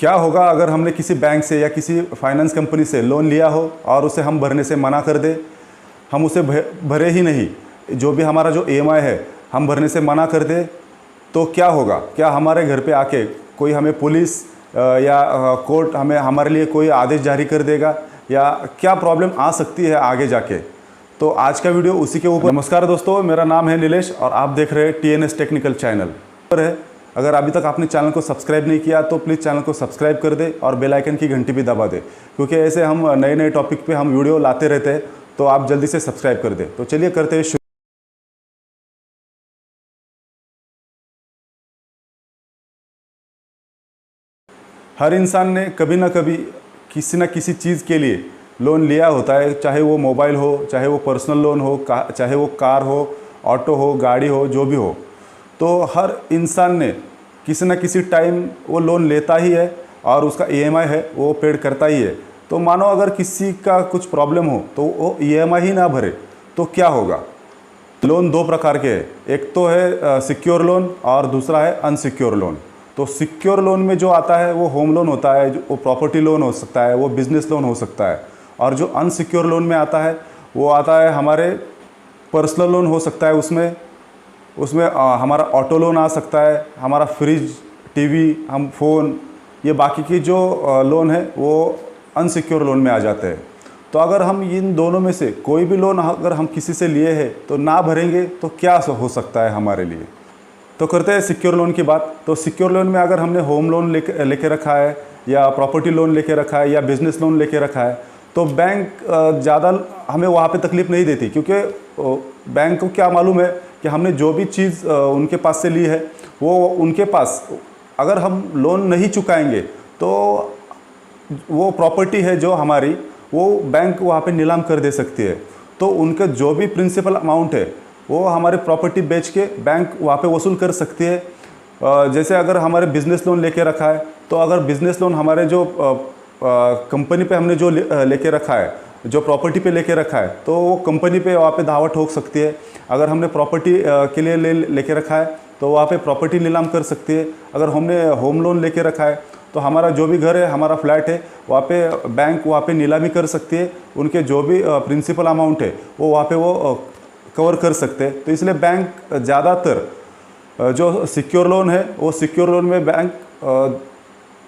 क्या होगा अगर हमने किसी बैंक से या किसी फाइनेंस कंपनी से लोन लिया हो और उसे हम भरने से मना कर दे, हम उसे भरे ही नहीं, जो भी हमारा जो ईएमआई है हम भरने से मना कर दे, तो क्या होगा? क्या हमारे घर पे आके कोई हमें पुलिस या कोर्ट हमारे लिए कोई आदेश जारी कर देगा, या क्या प्रॉब्लम आ सकती है आगे जाके? तो आज का वीडियो उसी के ऊपर। नमस्कार दोस्तों, मेरा नाम है नीलेश और आप देख रहे हैं TNS टेक्निकल चैनल पर है। अगर अभी तक आपने चैनल को सब्सक्राइब नहीं किया तो प्लीज़ चैनल को सब्सक्राइब कर दे और बेल आइकन की घंटी भी दबा दे, क्योंकि ऐसे हम नए नए टॉपिक पे हम वीडियो लाते रहते हैं, तो आप जल्दी से सब्सक्राइब कर दे। तो चलिए करते हैं शुरू। हर इंसान ने कभी ना कभी किसी न किसी चीज़ के लिए लोन लिया होता है, चाहे वो मोबाइल हो, चाहे वो पर्सनल लोन हो, चाहे वो कार हो, ऑटो हो, गाड़ी हो, जो भी हो। तो हर इंसान ने किसी न किसी टाइम वो लोन लेता ही है और उसका ईएमआई है वो पेड करता ही है। तो मानो अगर किसी का कुछ प्रॉब्लम हो तो वो ईएमआई ही ना भरे तो क्या होगा? लोन दो प्रकार के हैं, एक तो है सिक्योर लोन और दूसरा है अनसिक्योर लोन। तो सिक्योर लोन में जो आता है वो होम लोन होता है, वो प्रॉपर्टी लोन हो सकता है, वो बिजनेस लोन हो सकता है। और जो अनसिक्योर लोन में आता है वो आता है हमारे पर्सनल लोन हो सकता है, उसमें हमारा ऑटो लोन आ सकता है, हमारा फ्रिज, टीवी, हम फ़ोन, ये बाकी की जो लोन है वो अनसिक्योर लोन में आ जाते हैं। तो अगर हम इन दोनों में से कोई भी लोन अगर हम किसी से लिए हैं तो ना भरेंगे तो क्या हो सकता है हमारे लिए? तो करते हैं सिक्योर लोन की बात। तो सिक्योर लोन में अगर हमने होम लोन लेके रखा है, या प्रॉपर्टी लोन लेके रखा है, या बिजनेस लोन लेके रखा है, तो बैंक ज़्यादा हमें वहाँ पे तकलीफ़ नहीं देती, क्योंकि बैंक को क्या मालूम है कि हमने जो भी चीज़ उनके पास से ली है वो उनके पास, अगर हम लोन नहीं चुकाएंगे तो वो प्रॉपर्टी है जो हमारी, वो बैंक वहाँ पे नीलाम कर दे सकती है। तो उनका जो भी प्रिंसिपल अमाउंट है वो हमारे प्रॉपर्टी बेच के बैंक वहाँ पे वसूल कर सकती है। जैसे अगर हमारे बिज़नेस लोन लेके रखा है, तो अगर बिज़नेस लोन हमारे जो कंपनी पे हमने जो लेके रखा है, जो प्रॉपर्टी पे लेके रखा है, तो वो कंपनी पे वहाँ पे दावा ठोक सकती है। अगर हमने प्रॉपर्टी के लिए लेके रखा है तो वहाँ पे प्रॉपर्टी नीलाम कर सकती है। अगर हमने होम लोन लेके रखा है तो हमारा जो भी घर है, हमारा फ्लैट है, वहाँ पे बैंक वहाँ पे नीलामी कर सकती है, उनके जो भी प्रिंसिपल अमाउंट है वो वहाँ पे वो कवर कर सकते हैं। तो इसलिए बैंक ज़्यादातर जो सिक्योर लोन है, वो सिक्योर लोन में बैंक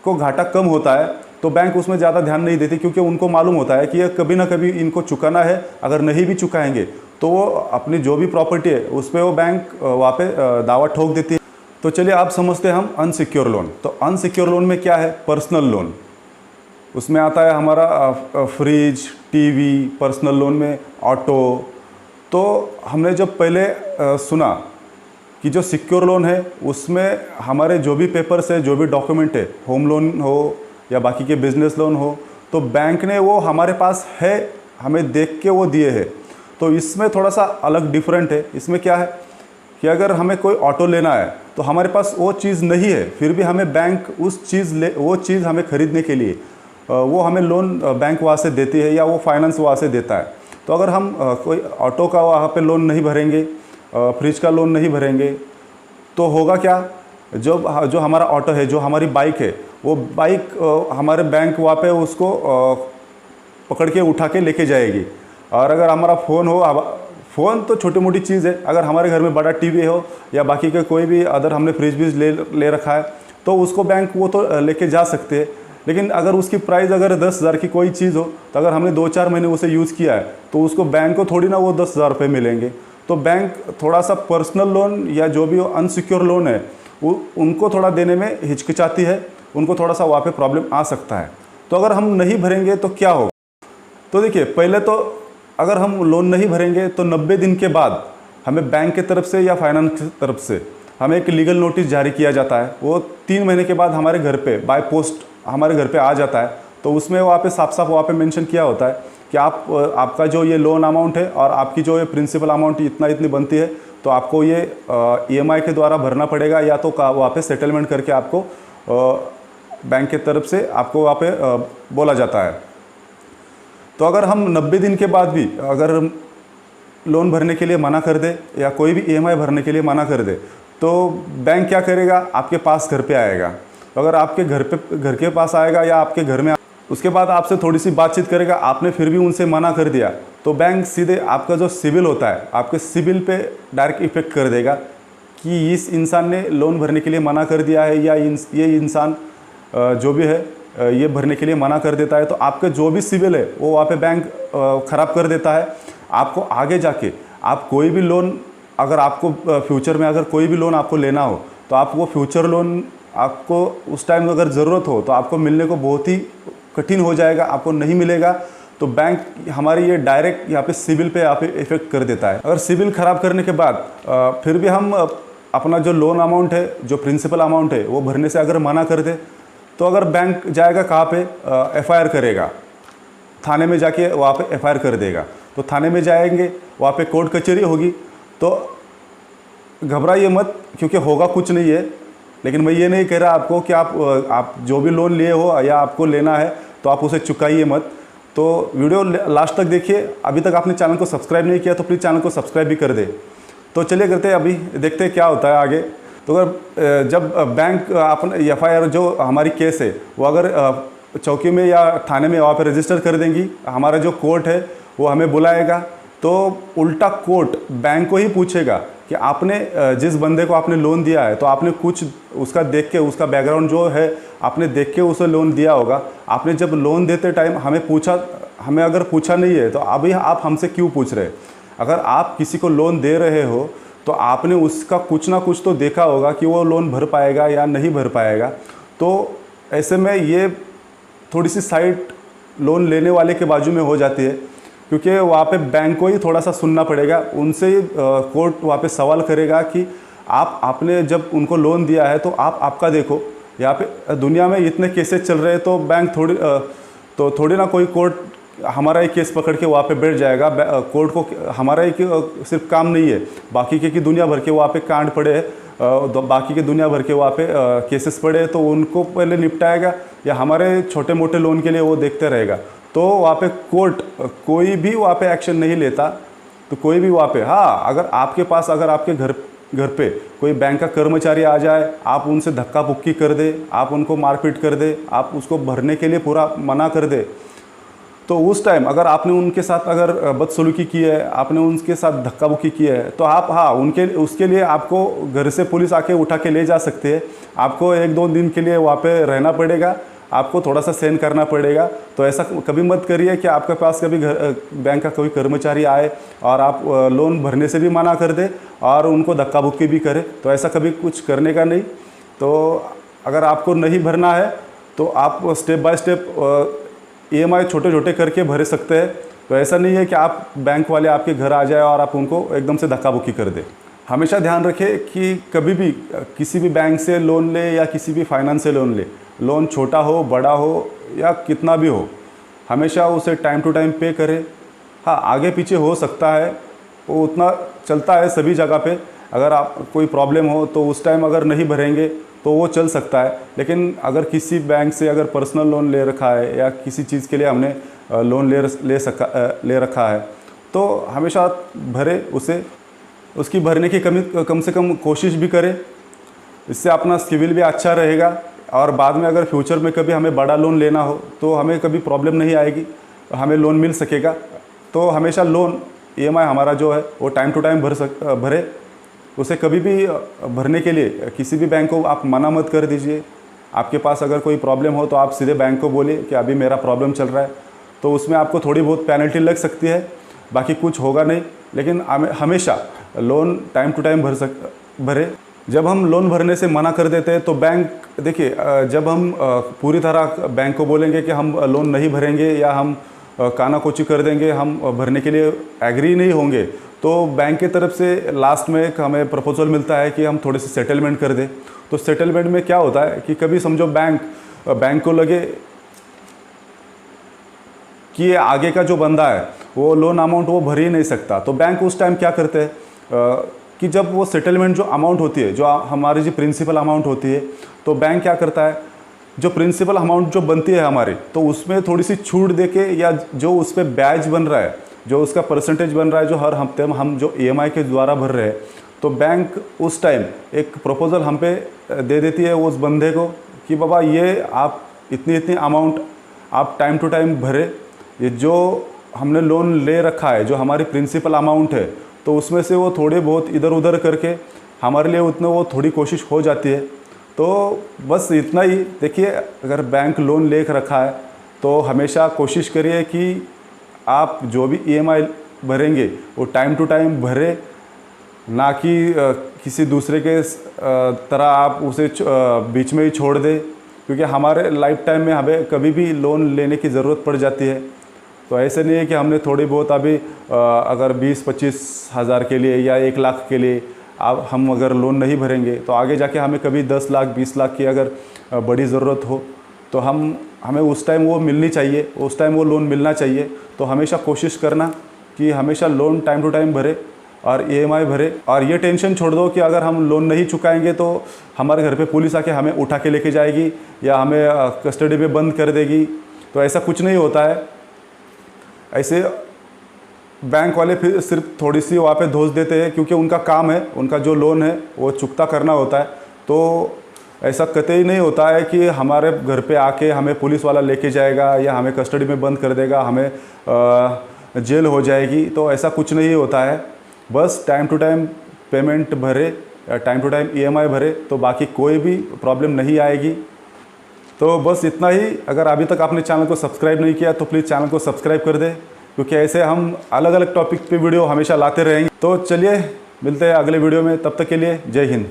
को घाटा कम होता है, तो बैंक उसमें ज़्यादा ध्यान नहीं देती, क्योंकि उनको मालूम होता है कि ये कभी ना कभी इनको चुकाना है। अगर नहीं भी चुकाएंगे तो वो अपनी जो भी प्रॉपर्टी है उस पर वो बैंक वहाँ पे दावा ठोक देती है। तो चलिए आप समझते हैं हम अनसिक्योर लोन। तो अनसिक्योर लोन में क्या है? पर्सनल लोन, उसमें आता है हमारा फ्रिज, टीवी, पर्सनल लोन में ऑटो। तो हमने जब पहले सुना कि जो सिक्योर लोन है उसमें हमारे जो भी पेपर्स है, जो भी डॉक्यूमेंट है, होम लोन हो या बाकी के बिजनेस लोन हो, तो बैंक ने वो हमारे पास है हमें देख के वो दिए हैं। तो इसमें थोड़ा सा अलग डिफरेंट है। इसमें क्या है कि अगर हमें कोई ऑटो लेना है तो हमारे पास वो चीज़ नहीं है, फिर भी हमें बैंक वो चीज़ हमें ख़रीदने के लिए वो हमें लोन बैंक वहाँ से देती है, या वो फाइनेंस वहाँ से देता है। तो अगर हम कोई ऑटो का वहाँ पे लोन नहीं भरेंगे, फ्रिज का लोन नहीं भरेंगे, तो होगा क्या? जो हमारा ऑटो है, जो हमारी बाइक है, वो बाइक हमारे बैंक वहाँ पे उसको पकड़ के उठा के लेके जाएगी। और अगर हमारा फ़ोन हो, फ़ोन तो छोटी मोटी चीज़ है, अगर हमारे घर में बड़ा टीवी हो या बाकी के कोई भी अदर हमने फ्रिज भी ले रखा है तो उसको बैंक वो तो लेके जा सकते हैं। लेकिन अगर उसकी प्राइस अगर 10,000 की कोई चीज़ हो, तो अगर हमने 2-4 महीने उसे यूज़ किया है तो उसको बैंक को थोड़ी ना वो 10,000 रुपये मिलेंगे। तो बैंक थोड़ा सा पर्सनल लोन या जो भी अनसिक्योर लोन है उनको थोड़ा देने में हिचकिचाती है, उनको थोड़ा सा वहाँ पे प्रॉब्लम आ सकता है। तो अगर हम नहीं भरेंगे तो क्या होगा? तो देखिए, पहले तो अगर हम लोन नहीं भरेंगे तो 90 दिन के बाद हमें बैंक की तरफ से या फाइनेंस की तरफ से हमें एक लीगल नोटिस जारी किया जाता है। वो 3 महीने के बाद हमारे घर पे बाय पोस्ट हमारे घर पे आ जाता है। तो उसमें वहाँ पे साफ साफ वहाँ पे मेंशन किया होता है कि आपका जो ये लोन अमाउंट है और आपकी जो ये प्रिंसिपल अमाउंट इतनी बनती है, तो आपको ये ईएमआई के द्वारा भरना पड़ेगा, या तो वहाँ पे सेटलमेंट करके आपको बैंक की तरफ से आपको वहाँ पे बोला जाता है। तो अगर हम 90 दिन के बाद भी अगर लोन भरने के लिए मना कर दे या कोई भी ईएमआई भरने के लिए मना कर दे, तो बैंक क्या करेगा? आपके पास घर पे आएगा। तो अगर आपके घर के पास आएगा या आपके घर में, उसके बाद आपसे थोड़ी सी बातचीत करेगा, आपने फिर भी उनसे मना कर दिया, तो बैंक सीधे आपका जो सिविल होता है, आपके सिविल पे डायरेक्ट इफेक्ट कर देगा कि इस इंसान ने लोन भरने के लिए मना कर दिया है, या ये इंसान जो भी है ये भरने के लिए मना कर देता है। तो आपके जो भी सिविल है वो वहाँ पे बैंक ख़राब कर देता है। आपको आगे जाके आप कोई भी लोन, अगर आपको फ्यूचर में अगर कोई भी लोन आपको लेना हो, तो आप वो फ्यूचर लोन आपको उस टाइम अगर ज़रूरत हो तो आपको मिलने को बहुत ही कठिन हो जाएगा, आपको नहीं मिलेगा। तो बैंक हमारी ये डायरेक्ट यहाँ पे सिविल पे यहाँ पे इफेक्ट कर देता है। अगर सिविल ख़राब करने के बाद फिर भी हम अपना जो लोन अमाउंट है, जो प्रिंसिपल अमाउंट है, वो भरने से अगर मना कर दे, तो अगर बैंक जाएगा कहाँ पे, एफआईआर करेगा, थाने में जाके वहाँ पे एफआईआर कर देगा। तो थाने में जाएंगे, वहाँ पे कोर्ट कचहरी होगी। तो घबराइए मत, क्योंकि होगा कुछ नहीं है। लेकिन मैं ये नहीं कह रहा आपको कि आप जो भी लोन लिए हो या आपको लेना है तो आप उसे चुकाइए मत। तो वीडियो लास्ट तक देखिए। अभी तक आपने चैनल को सब्सक्राइब नहीं किया तो प्लीज़ चैनल को सब्सक्राइब भी कर दे। तो चलिए करते हैं, अभी देखते हैं क्या होता है आगे। तो अगर जब बैंक अपने एफआईआर जो हमारी केस है वो अगर चौकी में या थाने में वहाँ पर रजिस्टर कर देंगी, हमारा जो कोर्ट है वो हमें बुलाएगा, तो उल्टा कोर्ट बैंक को ही पूछेगा कि आपने जिस बंदे को आपने लोन दिया है, तो आपने कुछ उसका देख के, उसका बैकग्राउंड जो है आपने देख के उसे लोन दिया होगा। आपने जब लोन देते टाइम हमें अगर पूछा नहीं है, तो अभी आप हमसे क्यों पूछ रहे हैं? अगर आप किसी को लोन दे रहे हो तो आपने उसका कुछ ना कुछ तो देखा होगा कि वो लोन भर पाएगा या नहीं भर पाएगा। तो ऐसे में ये थोड़ी सी साइड लोन लेने वाले के बाजू में हो जाती है, क्योंकि वहाँ पे बैंक को ही थोड़ा सा सुनना पड़ेगा। उनसे कोर्ट वहाँ पे सवाल करेगा कि आपने जब उनको लोन दिया है तो आपका देखो। यहाँ पे दुनिया में इतने केसेस चल रहे हैं, तो बैंक थोड़ी ना कोई कोर्ट हमारा ही केस पकड़ के वहाँ पे बैठ जाएगा। कोर्ट को हमारा ही सिर्फ काम नहीं है, बाकी के दुनिया भर के वहाँ पे कांड पड़े हैं, बाकी के दुनिया भर के वहाँ पे केसेस पड़े, तो उनको पहले निपटाएगा, या हमारे छोटे मोटे लोन के लिए वो देखते रहेगा। तो वहाँ पे कोर्ट कोई भी वहाँ पे एक्शन नहीं लेता। तो कोई भी वहाँ पे, हाँ, अगर आपके पास, अगर आपके घर पे कोई बैंक का कर्मचारी आ जाए, आप उनसे धक्का बुक्की कर दे, आप उनको मारपीट कर दे, आप उसको भरने के लिए पूरा मना कर दे, तो उस टाइम अगर आपने उनके साथ अगर बदसलूकी की है, आपने उनके साथ धक्का बुक्की की है, तो आप, हाँ, उसके लिए आपको घर से पुलिस आके उठा के ले जा सकती है। आपको 1-2 दिन के लिए वहाँ पे रहना पड़ेगा, आपको थोड़ा सा सहन करना पड़ेगा। तो ऐसा कभी मत करिए कि आपके पास कभी बैंक का कोई कर्मचारी आए और आप लोन भरने से भी मना कर दे और उनको धक्का बुक्की भी करे। तो ऐसा कभी कुछ करने का नहीं। तो अगर आपको नहीं भरना है तो आप स्टेप बाय स्टेप ईएमआई छोटे छोटे करके भर सकते हैं। तो ऐसा नहीं है कि आप बैंक वाले आपके घर आ जाए और आप उनको एकदम से धक्का बुक्की कर दें। हमेशा ध्यान रखें कि कभी भी किसी भी बैंक से लोन ले या किसी भी फाइनेंस से लोन ले, लोन छोटा हो, बड़ा हो या कितना भी हो, हमेशा उसे टाइम टू टाइम पे करें। हाँ, आगे पीछे हो सकता है, वो उतना चलता है सभी जगह पे। अगर आप कोई प्रॉब्लम हो तो उस टाइम अगर नहीं भरेंगे तो वो चल सकता है। लेकिन अगर किसी बैंक से अगर पर्सनल लोन ले रखा है या किसी चीज़ के लिए हमने लोन ले रखा है, तो हमेशा भरे उसे, उसकी भरने की कम से कम कोशिश भी करें। इससे अपना सिविल भी अच्छा रहेगा और बाद में अगर फ्यूचर में कभी हमें बड़ा लोन लेना हो तो हमें कभी प्रॉब्लम नहीं आएगी, हमें लोन मिल सकेगा। तो हमेशा लोन ईएमआई हमारा जो है वो टाइम टू टाइम भरे। उसे कभी भी भरने के लिए किसी भी बैंक को आप मना मत कर दीजिए। आपके पास अगर कोई प्रॉब्लम हो तो आप सीधे बैंक को बोलिए कि अभी मेरा प्रॉब्लम चल रहा है, तो उसमें आपको थोड़ी बहुत पेनल्टी लग सकती है, बाकी कुछ होगा नहीं। लेकिन हमेशा लोन टाइम टू टाइम भरे। जब हम लोन भरने से मना कर देते हैं तो बैंक, देखिए, जब हम पूरी तरह बैंक को बोलेंगे कि हम लोन नहीं भरेंगे या हम कानाकोची कर देंगे, हम भरने के लिए एग्री नहीं होंगे, तो बैंक की तरफ से लास्ट में एक हमें प्रपोजल मिलता है कि हम थोड़े से सेटलमेंट कर दें। तो सेटलमेंट में क्या होता है कि कभी समझो बैंक को लगे कि ये आगे का जो बंदा है वो लोन अमाउंट वो भर ही नहीं सकता, तो बैंक उस टाइम क्या करते हैं कि जब वो सेटलमेंट जो अमाउंट होती है, जो हमारी जो प्रिंसिपल अमाउंट होती है, तो बैंक क्या करता है, जो प्रिंसिपल अमाउंट जो बनती है हमारी, तो उसमें थोड़ी सी छूट देके, या जो उस पर ब्याज बन रहा है, जो उसका परसेंटेज बन रहा है, जो हर हफ्ते हम जो ईएमआई के द्वारा भर रहे हैं, तो बैंक उस टाइम एक प्रपोजल हम पे दे देती है उस बंदे को कि बाबा ये आप इतनी इतनी अमाउंट आप टाइम टू टाइम भरे, ये जो हमने लोन ले रखा है, जो हमारी प्रिंसिपल अमाउंट है, तो उसमें से वो थोड़े बहुत इधर उधर करके हमारे लिए उतना वो थोड़ी कोशिश हो जाती है। तो बस इतना ही। देखिए, अगर बैंक लोन ले रखा है तो हमेशा कोशिश करिए कि आप जो भी EMI भरेंगे वो टाइम टू टाइम भरे, ना कि किसी दूसरे के तरह आप उसे बीच में ही छोड़ दें, क्योंकि हमारे लाइफ टाइम में हमें कभी भी लोन लेने की ज़रूरत पड़ जाती है। तो ऐसे नहीं है कि हमने थोड़ी बहुत अभी अगर 20-25 हज़ार के लिए या 1 लाख के लिए हम अगर लोन नहीं भरेंगे तो आगे जाके हमें कभी 10 लाख 20 लाख की अगर बड़ी ज़रूरत हो तो हमें उस टाइम वो मिलनी चाहिए, उस टाइम वो लोन मिलना चाहिए। तो हमेशा कोशिश करना कि हमेशा लोन टाइम टू टाइम भरे और EMI भरे। और ये टेंशन छोड़ दो कि अगर हम लोन नहीं चुकाएंगे तो हमारे घर पे पुलिस आके हमें उठा के लेके जाएगी या हमें कस्टडी में बंद कर देगी। तो ऐसा कुछ नहीं होता है। ऐसे बैंक वाले फिर सिर्फ थोड़ी सी वहाँ पे धोस देते हैं, क्योंकि उनका काम है, उनका जो लोन है वो चुकता करना होता है। तो ऐसा कतई नहीं होता है कि हमारे घर पे आके हमें पुलिस वाला लेके जाएगा या हमें कस्टडी में बंद कर देगा, हमें जेल हो जाएगी। तो ऐसा कुछ नहीं होता है। बस टाइम टू टाइम पेमेंट भरे, टाइम टू टाइम EMI भरे, तो बाकी कोई भी प्रॉब्लम नहीं आएगी। तो बस इतना ही। अगर अभी तक आपने चैनल को सब्सक्राइब नहीं किया तो प्लीज़ चैनल को सब्सक्राइब कर दें, क्योंकि ऐसे हम अलग अलग टॉपिक पे वीडियो हमेशा लाते रहेंगे। तो चलिए मिलते हैं अगले वीडियो में, तब तक के लिए जय हिंद।